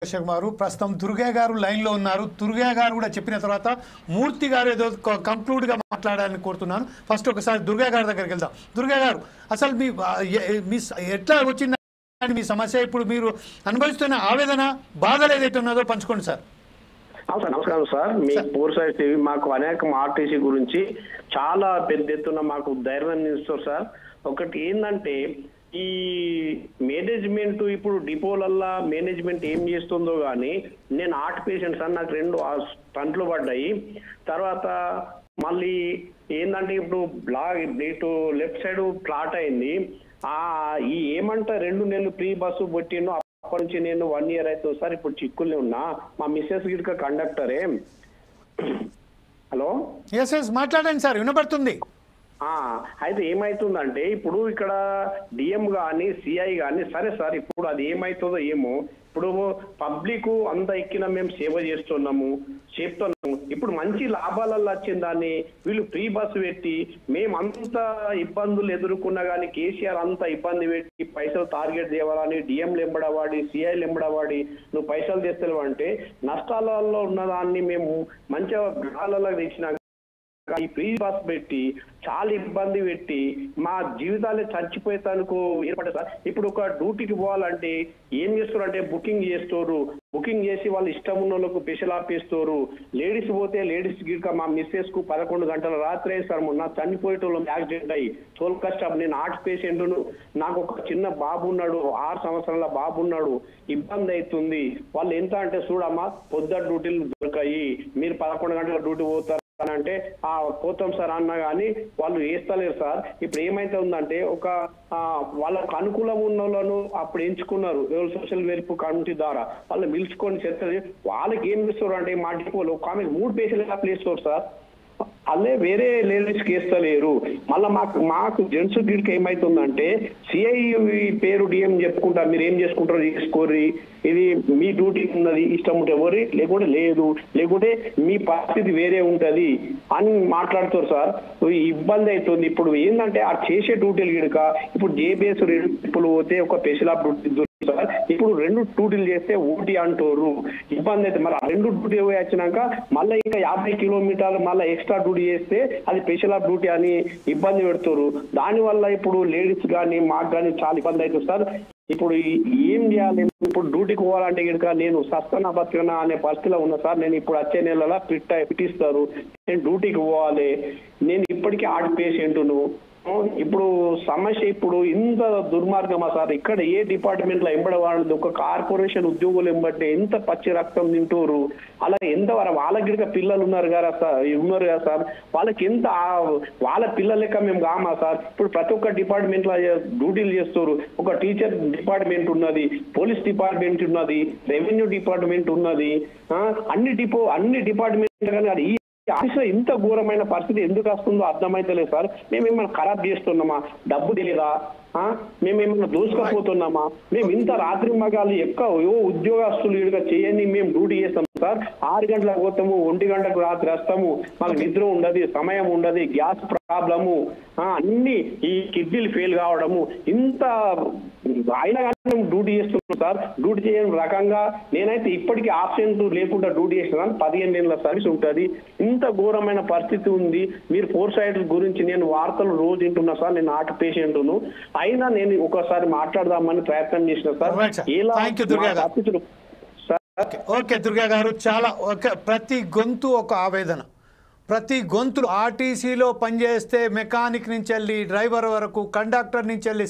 గారు ప్రస్తుతం దుర్గా గారు లైన్లో ఉన్నారు. దుర్గా గారు కూడా చెప్పిన తర్వాత మూర్తి గారు ఏదో కంక్లూడ్గా మాట్లాడాలని కోరుతున్నాను. ఫస్ట్ ఒకసారి దుర్గా గారి దగ్గరికి వెళ్దాం. దుర్గా గారు, అసలు మీ ఎట్లా వచ్చిందని మీ సమస్య, ఇప్పుడు మీరు అనుభవిస్తున్న ఆవేదన, బాధలు ఏదైతే ఉన్నదో పంచుకోండి సార్. సార్ నమస్కారం సార్. మీ పూర్సైడ్ టీవీ మాకు అనేక ఆర్టీసీ గురించి చాలా పెద్ద ఎత్తున మాకు ధైర్యం ఇస్తారు సార్. ఒకటి ఏంటంటే ఈ మేనేజ్మెంట్ ఇప్పుడు డిపోలల్లా మేనేజ్మెంట్ ఏం చేస్తుందో కానీ నేను హార్ట్ పేషెంట్ సార్, నాకు 2 స్టంట్లు పడ్డాయి. తర్వాత మళ్ళీ ఏంటంటే ఇప్పుడు ఇటు లెఫ్ట్ సైడ్ ఫ్లాట్ అయింది. ఈ ఏమంటా 2 నెలలు ఫ్రీ బస్సు పెట్టినో అప్పటి నుంచి నేను 1 ఇయర్ అవుతుంది సార్. ఇప్పుడు చిక్కుల్ని ఉన్నా. మా మిస్సెస్ గిట్క కండక్టరే. హలో, ఎస్ మాట్లాడండి సార్, వినపడుతుంది. అయితే ఏమైతుందంటే ఇప్పుడు ఇక్కడ డిఎం కానీ సిఐ కానీ సరే సార్, ఇప్పుడు అది ఏమైతుందో ఏమో. ఇప్పుడు పబ్లిక్ అంతా ఎక్కిన మేము సేవ చేస్తున్నాము, చెప్తున్నాము. ఇప్పుడు మంచి లాభాలలో వచ్చిన దాన్ని వీళ్ళు ఫ్రీ బస్సు పెట్టి మేమంతా ఇబ్బందులు ఎదుర్కొన్నా కానీ కేసీఆర్ అంతా ఇబ్బంది పెట్టి పైసలు టార్గెట్ చేయాలని డిఎంలు ఎంబడవాడి సిఐలు ఎంబడవాడి నువ్వు పైసలు తెస్తలేవు అంటే నష్టాలలో ఉన్నదాన్ని మేము మంచిగా గ్రహాలలో తెచ్చినా ఈ ఫ్రీ బస్ పెట్టి చాలా ఇబ్బంది పెట్టి మా జీవితాలే చచ్చిపోయేందుకు ఏర్పడ్డా సార్. ఇప్పుడు ఒక డ్యూటీకి పోవాలంటే ఏం చేస్తారు అంటే బుకింగ్ చేస్తారు, బుకింగ్ చేసి వాళ్ళు ఇష్టం ఉన్న వాళ్ళకు స్పెషల్ ఆపేస్తారు. లేడీస్ పోతే లేడీస్ గిట్క మా మిస్సెస్ కు 11 గంటల రాత్రి సార్ మొన్న చనిపోయేటోళ్ళు యాక్సిడెంట్ అయ్యి తోల్ కష్టం. నేను హార్ట్ పేషెంట్ను, నాకు ఒక చిన్న బాబు ఉన్నాడు, 6 సంవత్సరాల బాబు ఉన్నాడు. ఇబ్బంది అవుతుంది. వాళ్ళు ఎంత అంటే చూడమ్మా పొద్దుట డ్యూటీలు దొరకాయి, మీరు 11 గంటల డ్యూటీ పోతారు అంటే పోతాం సార్ అన్నా కానీ వాళ్ళు వేస్తలేరు సార్. ఇప్పుడు ఏమైతే ఉందంటే ఒక వాళ్ళకు అనుకూలం ఉన్న వాళ్ళను అప్పుడు ఎంచుకున్నారు సోషల్ వెల్ఫేర్ కమిటీ ద్వారా. వాళ్ళు పిలుచుకొని చెప్తారు. వాళ్ళకి ఏం చేస్తారు అంటే మా డిపోలో ఒక ఆమె 3 పేషెంట్గా ప్లేస్తారు సార్. అదే వేరే లేడీస్కి వేస్తలేరు. మళ్ళీ మాకు జెంట్స్ గిడికి ఏమైతుందంటే సిఐ పేరు డిఎం చెప్పుకుంటా, మీరు ఏం చేసుకుంటారో చేసుకోర్రి, ఇది మీ డ్యూటీ ఉన్నది, ఇష్టం ఉంటే ఎవరి లేకుంటే లేదు, లేకుంటే మీ పరిస్థితి వేరే ఉంటది అని మాట్లాడుతారు సార్. ఇబ్బంది అవుతుంది. ఇప్పుడు ఏంటంటే ఆ చేసే డ్యూటీలు గిడక ఇప్పుడు జేబీఎస్ 2 ట్రిప్పులు పోతే ఒక స్పెషల్ ఆఫ్ డ్యూటీ సార్. ఇప్పుడు 2 డ్యూటీలు చేస్తే ఓటీ అంటారు. ఇబ్బంది అయితే మరి 2 డ్యూటీ వచ్చినాక మళ్ళీ ఇంకా 50 కిలోమీటర్లు మళ్ళీ ఎక్స్ట్రా డ్యూటీ చేస్తే అది స్పెషల్ ఆఫ్ డ్యూటీ అని ఇబ్బంది పెడతారు. దానివల్ల ఇప్పుడు లేడీస్ కానీ మాకు కానీ చాలా ఇబ్బంది అవుతుంది సార్. ఇప్పుడు ఏం చేయాలి? ఇప్పుడు డ్యూటీకి పోవాలంటే కనుక నేను సస్తనా బతికనా అనే పరిస్థితిలో ఉన్నా సార్. నేను ఇప్పుడు వచ్చే నెలలో పిటిస్తారు, నేను డ్యూటీకి పోవాలి. నేను ఇప్పటికీ హార్ట్ పేషెంట్ను. ఇప్పుడు సమస్య ఇప్పుడు ఇంత దుర్మార్గమా సార్? ఇక్కడ ఏ డిపార్ట్మెంట్ లో ఎంబడవాడు ఒక కార్పొరేషన్ ఉద్యోగులు ఎంబట్టే ఎంత పచ్చి రక్తం తింటూరు. అలా ఎంత వాళ్ళకి గిడక పిల్లలు ఉన్నారు కదా సార్, వాళ్ళకి ఎంత వాళ్ళ పిల్లల లెక్క మేము కామా సార్? ఇప్పుడు ప్రతి ఒక్క డిపార్ట్మెంట్ లో డ్యూటీలు చేస్తారు. ఒక టీచర్ డిపార్ట్మెంట్ ఉన్నది, పోలీస్ డిపార్ట్మెంట్ ఉన్నది, రెవెన్యూ డిపార్ట్మెంట్ ఉన్నది, అన్ని డిపార్ట్మెంట్ కానీ ఆఫీసులో ఇంత ఘోరమైన పరిస్థితి ఎందుకు వస్తుందో అర్థమైతలేదు సార్. మేమేమైనా ఖరాబ్ చేస్తున్నామా? డబ్బు తెలియదా? మేమేమైనా దోసుకపోతున్నామా? మేము ఇంత రాత్రి మగాళ్ళు ఉద్యోగస్తులు ఇటుగా చేయని మేము డ్యూటీ చేస్తాం సార్. 6 గంటలకు పోతాము, 1 గంటకు రాత్రి వస్తాము. మాకు నిద్ర ఉండదు, సమయం ఉండదు, గ్యాస్ ప్రాబ్లము, అన్ని ఈ కిడ్నీలు ఫెయిల్ కావడము, ఇంత అయినా కానీ మేము డ్యూటీ చేస్తున్నాం సార్. డ్యూటీ చేయని రకంగా నేనైతే ఇప్పటికీ ఆబ్సెంట్ లేకుండా డ్యూటీ చేస్తున్నాను. 15 ఏళ్ళ సర్వీస్ ఉంటుంది. ఇంత ఘోరమైన పరిస్థితి ఉంది. మీరు 4 సైడ్ గురించి నేను వార్తలు రోజు వింటున్నా సార్. నేను హార్ట్ పేషెంట్ను, అయినా నేను ఒకసారి మాట్లాడదామని ప్రయత్నం చేసిన సార్. ఓకే దుర్గా గారు, చాలా ప్రతి గొంతు ఒక ఆవేదన. ప్రతి గొంతులు ఆర్టీసీలో పనిచేస్తే మెకానిక్ నుంచి వెళ్ళి డ్రైవర్ వరకు, కండక్టర్ నుంచి వెళ్ళి